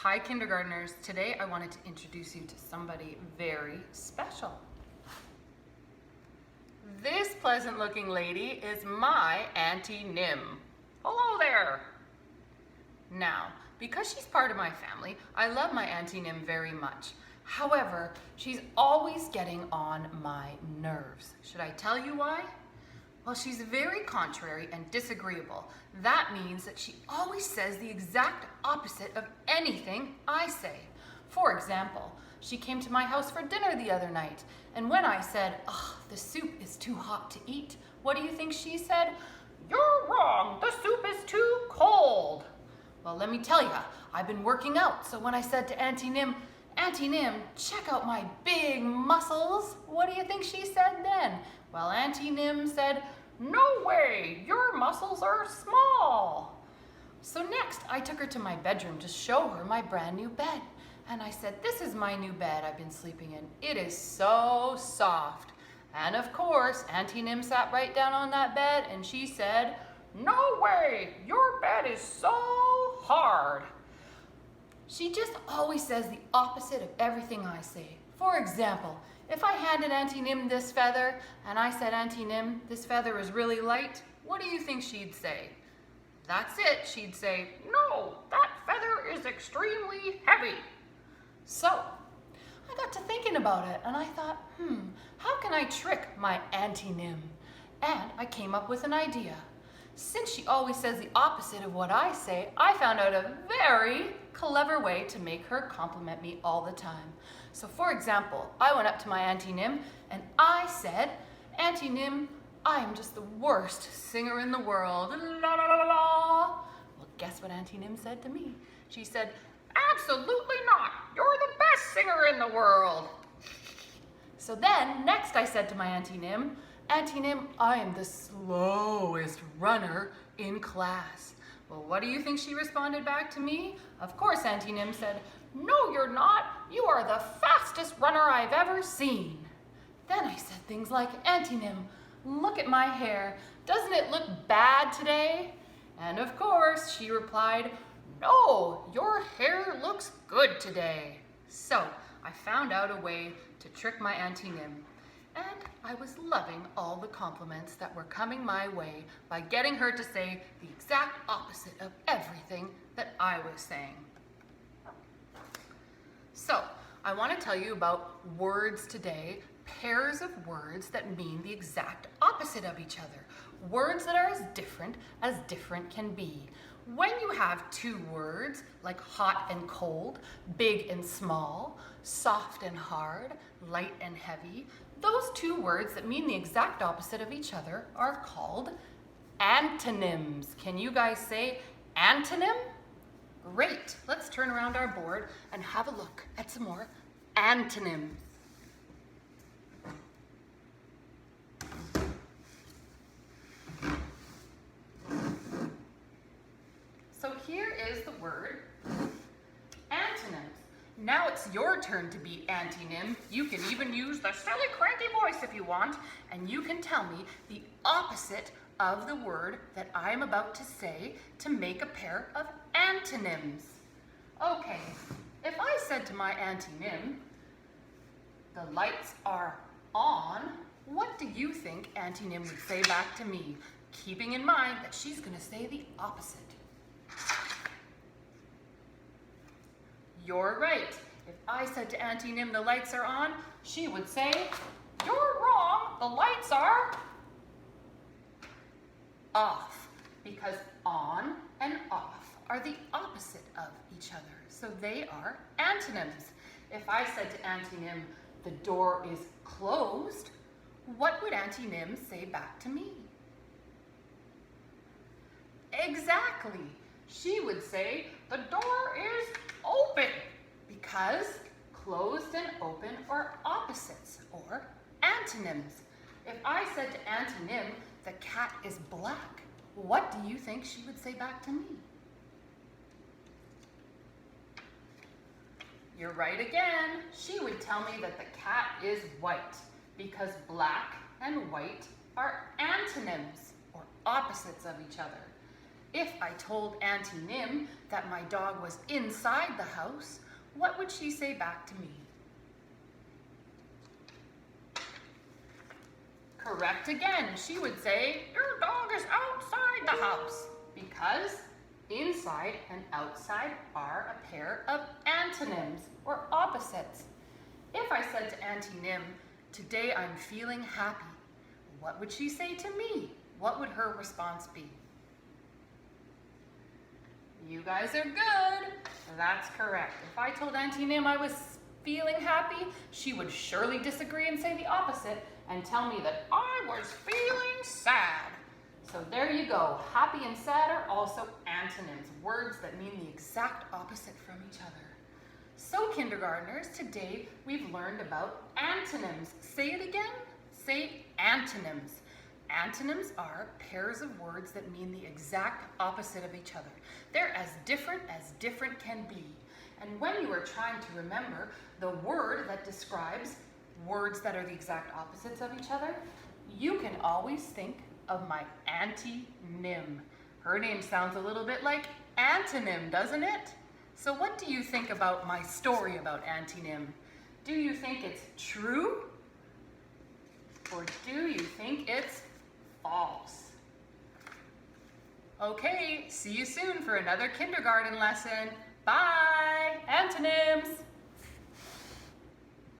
Hi kindergartners, today I wanted to introduce you to somebody very special. This pleasant looking lady is my Auntie Nym. Hello there. Now, because she's part of my family, I love my Auntie Nym very much. However, she's always getting on my nerves. Should I tell you why? Well, she's very contrary and disagreeable. That means that she always says the exact opposite of anything I say. For example, she came to my house for dinner the other night, and when I said, "Oh, the soup is too hot to eat," what do you think she said? "You're wrong, the soup is too cold." Well, let me tell you, I've been working out, so when I said to Auntie Nym, "Auntie Nym, check out my big muscles," what do you think she said then? Well, Auntie Nym said, "No way, your muscles are small." So next, I took her to my bedroom to show her my brand new bed. And I said, "This is my new bed I've been sleeping in. It is so soft." And of course, Auntie Nym sat right down on that bed and she said, "No way, your bed is so hard." She just always says the opposite of everything I say. For example, if I handed Auntie Nym this feather and I said, "Auntie Nym, this feather is really light," what do you think she'd say? That's it, she'd say, "No, that feather is extremely heavy." So, I got to thinking about it and I thought, how can I trick my Auntie Nym? And I came up with an idea. Since she always says the opposite of what I say, I found out a very clever way to make her compliment me all the time. So for example, I went up to my Auntie Nym and I said, "Auntie Nym, I am just the worst singer in the world. La, la, la, la, la." Well, guess what Auntie Nym said to me? She said, "Absolutely not. You're the best singer in the world." So then, next I said to my Auntie Nym, "Auntie Nym, I am the slowest runner in class." Well, what do you think she responded back to me? Of course, Auntie Nym said, "No, you're not. You are the fastest runner I've ever seen." Then I said things like, "Auntie Nym, look at my hair. Doesn't it look bad today?" And of course, she replied, "No, your hair looks good today." So I found out a way to trick my Auntie Nym. And I was loving all the compliments that were coming my way by getting her to say the exact opposite of everything that I was saying. So, I want to tell you about words today, pairs of words that mean the exact opposite of each other. Words that are as different can be. When you have two words like hot and cold, big and small, soft and hard, light and heavy, those two words that mean the exact opposite of each other are called antonyms. Can you guys say antonym? Great. Let's turn around our board and have a look at some more antonyms. So here is the word antonyms. Now it's your turn to be Auntie Nym. You can even use the silly cranky voice if you want, and you can tell me the opposite of the word that I'm about to say to make a pair of antonyms. Okay, if I said to my Auntie Nym, "The lights are on," what do you think Auntie Nym would say back to me, keeping in mind that she's going to say the opposite? You're right. If I said to Auntie Nym, "The lights are on," she would say, "You're wrong, the lights are off," because on and off are the opposite of each other. So they are antonyms. If I said to Auntie Nym, "The door is closed," what would Auntie Nym say back to me? Exactly. She would say, "The door is open," because closed and open are opposites or antonyms. If I said to Auntie Nym, "The cat is black," what do you think she would say back to me? You're right again. She would tell me that the cat is white because black and white are antonyms or opposites of each other. If I told Auntie Nym that my dog was inside the house, what would she say back to me? Correct again. She would say, your dog is outside the house, because inside and outside are a pair of antonyms, or opposites. If I said to Auntie Nym, today I'm feeling happy, what would she say to me? What would her response be? You guys are good. That's correct. If I told Auntie Nym I was feeling happy, she would surely disagree and say the opposite and tell me that I was feeling sad. So there you go. Happy and sad are also antonyms, words that mean the exact opposite from each other. So kindergartners, today we've learned about antonyms. Say it again. Say antonyms. Antonyms are pairs of words that mean the exact opposite of each other. They're as different can be. And when you are trying to remember the word that describes words that are the exact opposites of each other, you can always think of my Auntie Nym. Her name sounds a little bit like antonym, doesn't it? So what do you think about my story about Auntie Nym? Do you think it's true? Or do you think it's false? Okay, see you soon for another kindergarten lesson. Bye! Antonyms!